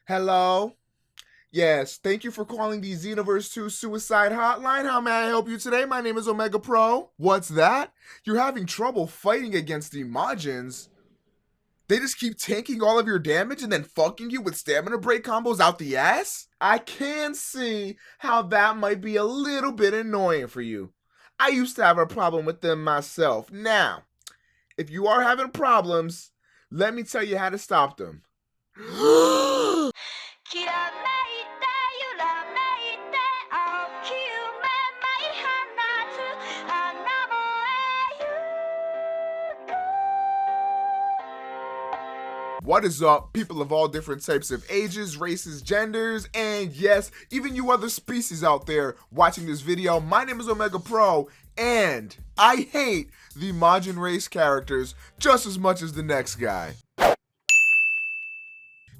Hello? Yes, thank you for calling the Xenoverse 2 Suicide Hotline. How may I help you today? My name is OmegaPro. What's that? You're having trouble fighting against the Majins? They just keep tanking all of your damage and then fucking you with stamina break combos out the ass? I can see how that might be a little bit annoying for you. I used to have a problem with them myself. Now, if you are having problems, let me tell you how to stop them. What is up, people of all different types of ages, races, genders, and yes, even you other species out there watching this video. My name is OmegaPro, and I hate the Majin race characters just as much as the next guy.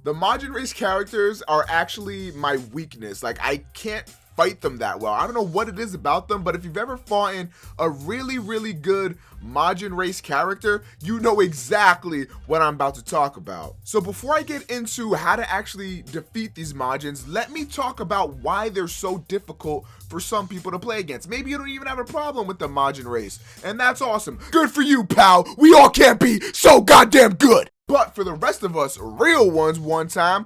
The Majin race characters are actually my weakness. Like, I can't fight them that well. I don't know what it is about them, but if you've ever fought in a really good Majin race character, you know exactly what I'm about to talk about. So before I get into how to actually defeat these Majins, let me talk about why they're so difficult for some people to play against. Maybe you don't even have a problem with the Majin race, and that's awesome. Good for you, pal. We all can't be so goddamn good. But for the rest of us real ones one time,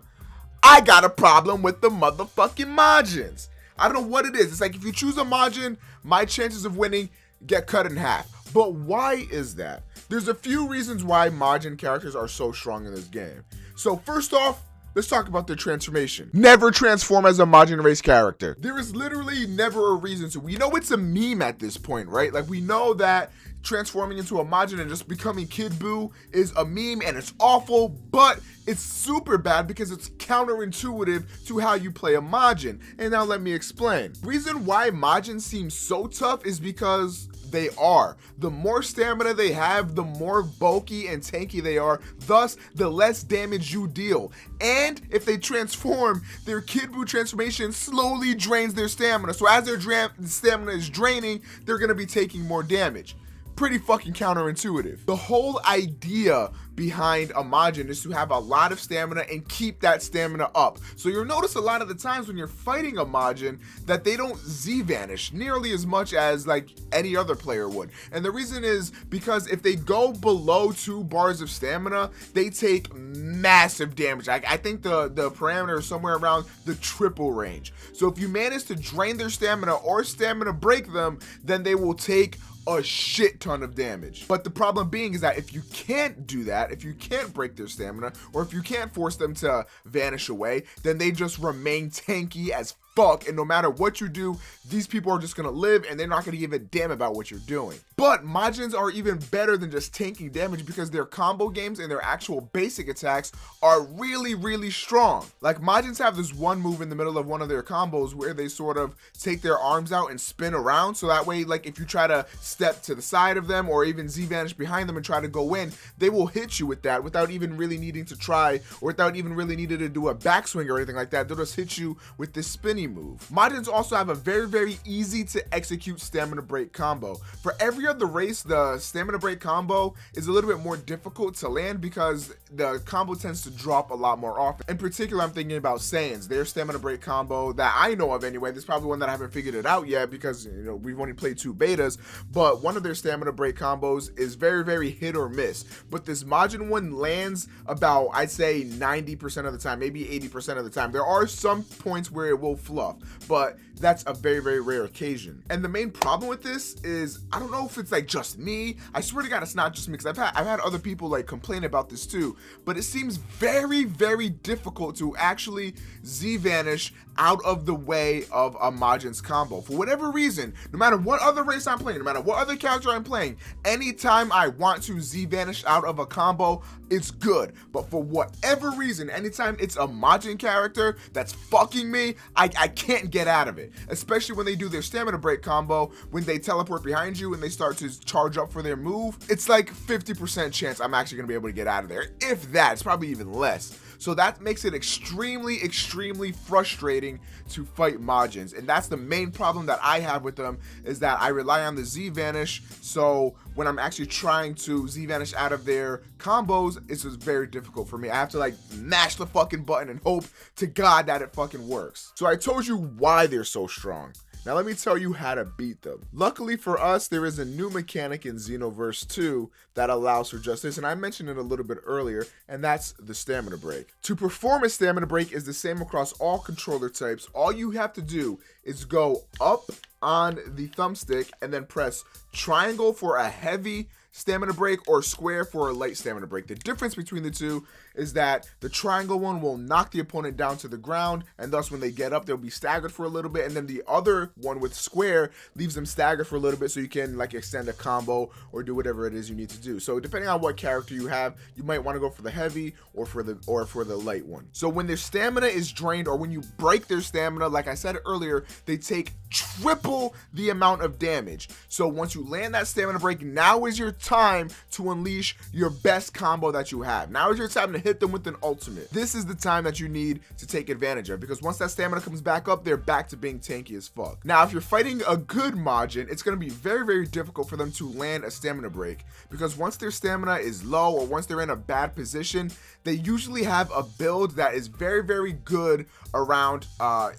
I got a problem with the motherfucking Majins. I don't know what it is. It's like if you choose a Majin, my chances of winning get cut in half. But why is that? There's a few reasons why Majin characters are so strong in this game. So first off, let's talk about their transformation. Never transform as a Majin race character. There is literally never a reason to. We know it's a meme at this point, right? Like, we know that transforming into a Majin and just becoming Kid Buu is a meme and it's awful, but it's super bad because it's counterintuitive to how you play a Majin. And now let me explain. Reason why Majin seems so tough is because they are. The more stamina they have, the more bulky and tanky they are, thus the less damage you deal. And if they transform, their Kid Buu transformation slowly drains their stamina. So as their stamina is draining, they're gonna be taking more damage. Pretty fucking counterintuitive. The whole idea behind a Majin is to have a lot of stamina and keep that stamina up. So you'll notice a lot of the times when you're fighting a Majin that they don't Z-vanish nearly as much as like any other player would. And the reason is because if they go below 2 bars of stamina, they take massive damage. I think the parameter is somewhere around the triple range. So if you manage to drain their stamina or stamina break them, then they will take a shit ton of damage. But the problem being is that if you can't do that, if you can't break their stamina, or if you can't force them to vanish away, then they just remain tanky as fuck, and no matter what you do, these people are just gonna live and they're not gonna give a damn about what you're doing. But Majins are even better than just tanking damage because their combo games and their actual basic attacks are really strong. Like, Majins have this one move in the middle of one of their combos where they sort of take their arms out and spin around, so that way, like, if you try to step to the side of them or even Z-vanish behind them and try to go in, they will hit you with that without even really needing to try, or without even really needing to do a backswing or anything like that. They'll just hit you with this spinny move. Majins also have a very easy to execute stamina break combo. For every other race, the stamina break combo is a little bit more difficult to land because the combo tends to drop a lot more often. In particular, I'm thinking about Saiyans. Their stamina break combo that I know of anyway, there's probably one that I haven't figured it out yet because, you know, we've only played 2 betas, but one of their stamina break combos is very hit or miss. But this Majin one lands about, I'd say, 90% of the time, maybe 80% of the time. There are some points where it will fluff, but that's a very rare occasion. And the main problem with this is, I don't know if it's like just me. I swear to God, it's not just me, because I've had other people like complain about this too, but it seems very difficult to actually Z-vanish out of the way of a Majin's combo. For whatever reason, no matter what other race I'm playing, no matter what other character I'm playing, anytime I want to Z-vanish out of a combo, it's good. But for whatever reason, anytime it's a Majin character that's fucking me, I can't get out of it. Especially when they do their stamina break combo, when they teleport behind you and they start to charge up for their move, it's like 50% chance I'm actually gonna be able to get out of there. If that, it's probably even less. So that makes it extremely, extremely frustrating to fight Majins. And that's the main problem that I have with them, is that I rely on the Z Vanish. So when I'm actually trying to Z Vanish out of their combos, it's just very difficult for me. I have to like mash the fucking button and hope to God that it fucking works. So I told you why they're so strong. Now let me tell you how to beat them. Luckily for us, there is a new mechanic in Xenoverse 2 that allows for just this, and I mentioned it a little bit earlier, and that's the stamina break. To perform a stamina break is the same across all controller types. All you have to do is go up on the thumbstick and then press triangle for a heavy stamina break or square for a light stamina break. The difference between the two is that the triangle one will knock the opponent down to the ground, and thus when they get up they'll be staggered for a little bit, and then the other one with square leaves them staggered for a little bit so you can like extend a combo or do whatever it is you need to do. So depending on what character you have, you might want to go for the heavy or for the light one. So when their stamina is drained, or when you break their stamina, like I said earlier, they take triple the amount of damage. So once you land that stamina break, now is your time to unleash your best combo that you have. Now is your time to hit them with an ultimate. This is the time that you need to take advantage of, because once that stamina comes back up, they're back to being tanky as fuck. Now if you're fighting a good Majin, it's going to be very, very difficult for them to land a stamina break, because once their stamina is low or once they're in a bad position, they usually have a build that is very, very good around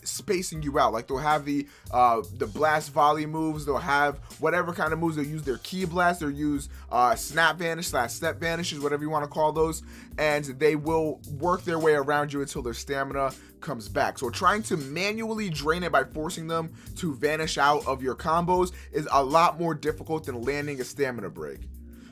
spacing you out. Like they'll have the blast volley moves, they'll have whatever kind of moves, they'll use their ki blast, they'll use snap vanish / step vanishes, whatever you want to call those, and they will work their way around you until their stamina comes back. So trying to manually drain it by forcing them to vanish out of your combos is a lot more difficult than landing a stamina break.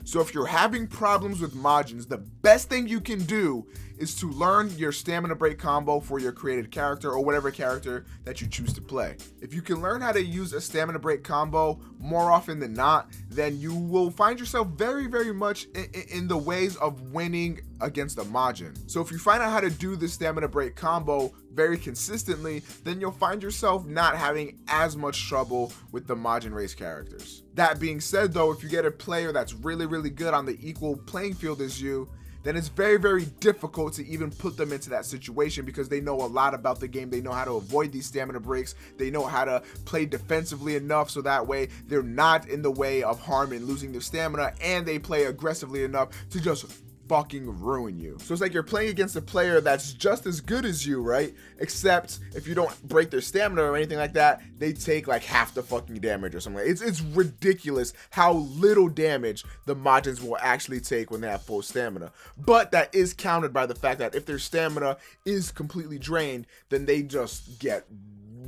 So if you're having problems with Majins, the best thing you can do is to learn your stamina break combo for your created character or whatever character that you choose to play. If you can learn how to use a stamina break combo more often than not, then you will find yourself very, very much in the ways of winning against a Majin. So if you find out how to do the stamina break combo very consistently, then you'll find yourself not having as much trouble with the Majin race characters. That being said though, if you get a player that's really, really good on the equal playing field as you, then it's very, very difficult to even put them into that situation, because they know a lot about the game. They know how to avoid these stamina breaks. They know how to play defensively enough so that way they're not in the way of harm and losing their stamina, and they play aggressively enough to just fucking ruin you. So it's like you're playing against a player that's just as good as you, right? Except if you don't break their stamina or anything like that, they take like half the fucking damage or something. It's ridiculous how little damage the Majins will actually take when they have full stamina. But that is countered by the fact that if their stamina is completely drained, then they just get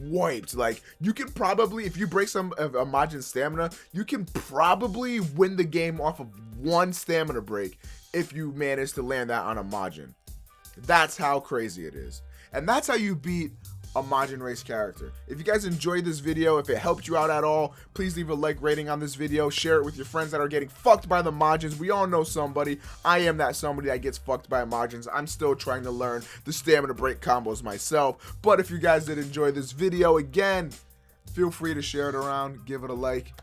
wiped. Like you can probably, if you break some of a Majin's stamina, you can probably win the game off of one stamina break if you manage to land that on a Majin. That's how crazy it is. And that's how you beat a Majin race character. If you guys enjoyed this video, if it helped you out at all, please leave a like rating on this video. Share it with your friends that are getting fucked by the Majins. We all know somebody. I am that somebody that gets fucked by Majins. I'm still trying to learn the stamina break combos myself. But if you guys did enjoy this video, again, feel free to share it around, give it a like,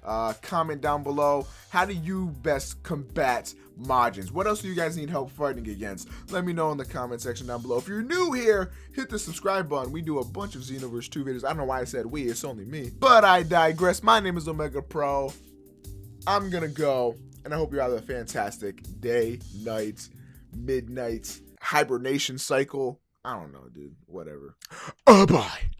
comment down below. How do you best combat Majins? What else do you guys need help fighting against? Let me know in the comment section down below. If you're new here, hit the subscribe button. We do a bunch of Xenoverse 2 videos. I don't know why I said we, it's only me. But I digress. My name is OmegaPro. I'm gonna go, and I hope you have a fantastic day, night, midnight, hibernation cycle. I don't know, dude. Whatever. Bye.